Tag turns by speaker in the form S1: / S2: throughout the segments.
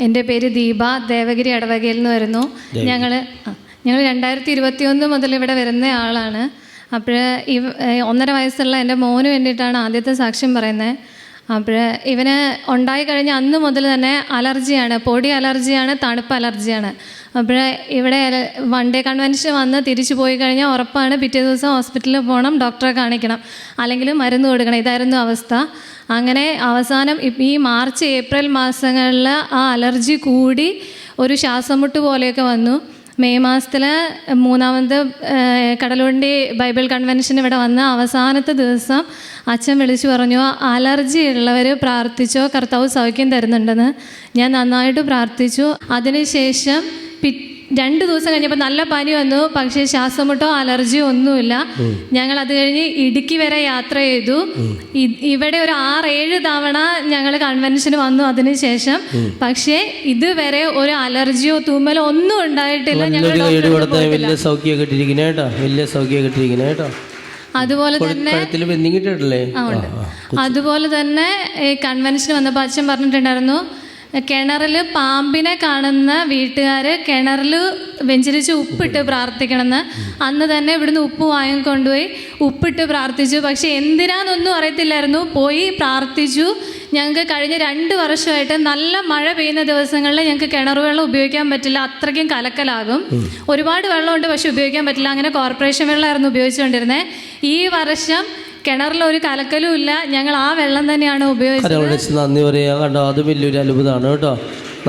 S1: എൻ്റെ പേര് ദീപ, ദേവഗിരി ഇടവകയിൽ നിന്ന് വരുന്നു. ഞങ്ങൾ 2021 മുതൽ ഇവിടെ വരുന്ന ആളാണ്. അപ്പോൾ 1.5 വയസ്സുള്ള എൻ്റെ മോന് വേണ്ടിയിട്ടാണ് ആദ്യത്തെ സാക്ഷ്യം പറയുന്നത്. അപ്പോൾ ഇവന് ഉണ്ടായി കഴിഞ്ഞ അന്ന് മുതൽ തന്നെ അലർജിയാണ്, പൊടി അലർജിയാണ്, തണുപ്പ് അലർജിയാണ്. അപ്പോൾ ഇവിടെ 1 ഡേ കൺവെൻഷൻ വന്ന് തിരിച്ചു പോയി കഴിഞ്ഞാൽ ഉറപ്പാണ് പിറ്റേ ദിവസം ഹോസ്പിറ്റലിൽ പോകണം, ഡോക്ടറെ കാണിക്കണം, അല്ലെങ്കിൽ മരുന്ന് കൊടുക്കണം. ഇതായിരുന്നു അവസ്ഥ. അങ്ങനെ അവസാനം ഈ മാർച്ച് ഏപ്രിൽ മാസങ്ങളിൽ ആ അലർജി കൂടി ഒരു ശ്വാസമുട്ട് പോലെയൊക്കെ വന്നു. മെയ് മാസത്തിൽ 3ാമത് കടലുണ്ടി ബൈബിൾ കൺവെൻഷൻ ഇവിടെ വന്ന അവസാനത്തെ ദിവസം അച്ഛൻ വിളിച്ചു പറഞ്ഞു, അലർജി ഉള്ളവർ പ്രാർത്ഥിച്ചോ, കർത്താവ് സൗഖ്യം തരുന്നുണ്ടെന്ന്. ഞാൻ നന്നായിട്ട് പ്രാർത്ഥിച്ചു. അതിനുശേഷം 2 ദിവസം കഴിഞ്ഞപ്പോൾ നല്ല പനി വന്നു, പക്ഷേ ശ്വാസമുട്ടോ അലർജിയോ ഒന്നുമില്ല. ഞങ്ങൾ അത് കഴിഞ്ഞ് ഇടുക്കി വരെ യാത്ര ചെയ്തു. ഇവിടെ ഒരു 6-7 തവണ ഞങ്ങൾ കൺവെൻഷന് വന്നു അതിനുശേഷം. പക്ഷേ ഇതുവരെ ഒരു അലർജിയോ തുമ്മലോ ഒന്നും ഉണ്ടായിട്ടില്ല. അതുപോലെ തന്നെ കൺവെൻഷന് വന്നപ്പോൾ അച്ഛൻ പറഞ്ഞിട്ടുണ്ടായിരുന്നു, കിണറിൽ പാമ്പിനെ കാണുന്ന വീട്ടുകാർ കിണറിൽ വെഞ്ചരിച്ച് ഉപ്പിട്ട് പ്രാർത്ഥിക്കണമെന്ന്. അന്ന് തന്നെ ഇവിടുന്ന് ഉപ്പ് വാങ്ങിക്കൊണ്ടുപോയി ഉപ്പിട്ട് പ്രാർത്ഥിച്ചു. പക്ഷേ എന്തിനാന്നൊന്നും അറിയത്തില്ലായിരുന്നു, പോയി പ്രാർത്ഥിച്ചു. ഞങ്ങൾക്ക് കഴിഞ്ഞ 2 വർഷമായിട്ട് നല്ല മഴ പെയ്യുന്ന ദിവസങ്ങളിൽ ഞങ്ങൾക്ക് കിണർ വെള്ളം ഉപയോഗിക്കാൻ പറ്റില്ല, അത്രയ്ക്കും കലക്കലാകും. ഒരുപാട് വെള്ളമുണ്ട്, പക്ഷെ ഉപയോഗിക്കാൻ പറ്റില്ല. അങ്ങനെ കോർപ്പറേഷൻ വെള്ളമായിരുന്നു ഉപയോഗിച്ചുകൊണ്ടിരുന്നത്. ഈ വർഷം കിണറിൽ ഒരു കലക്കലും ഇല്ല, ഞങ്ങൾ ആ വെള്ളം തന്നെയാണ് ഉപയോഗിച്ചത്.
S2: നന്ദി പറയാ. കണ്ടോ, അത് വലിയൊരു അത്ഭുതമാണ് കേട്ടോ.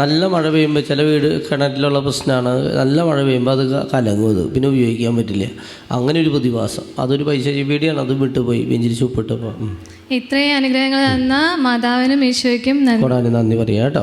S2: നല്ല മഴ പെയ്യുമ്പോൾ ചില വീട് കിണറ്റിലുള്ള പ്രശ്നമാണ്, നല്ല മഴ പെയ്യുമ്പോൾ അത് കലങ്ങും, അത് പിന്നെ ഉപയോഗിക്കാൻ പറ്റില്ല. അങ്ങനെ ഒരു പ്രതിഭാസം, അതൊരു പൈശാചിക പീടിയാണ്. അത് വിട്ടുപോയി വെഞ്ചരിച്ച് ഉപ്പിട്ടപ്പോൾ.
S1: ഇത്രയും അനുഗ്രഹങ്ങൾ തന്ന മാതാവിനും ഈശോയ്ക്കും
S2: നന്ദി പറയാം കേട്ടോ.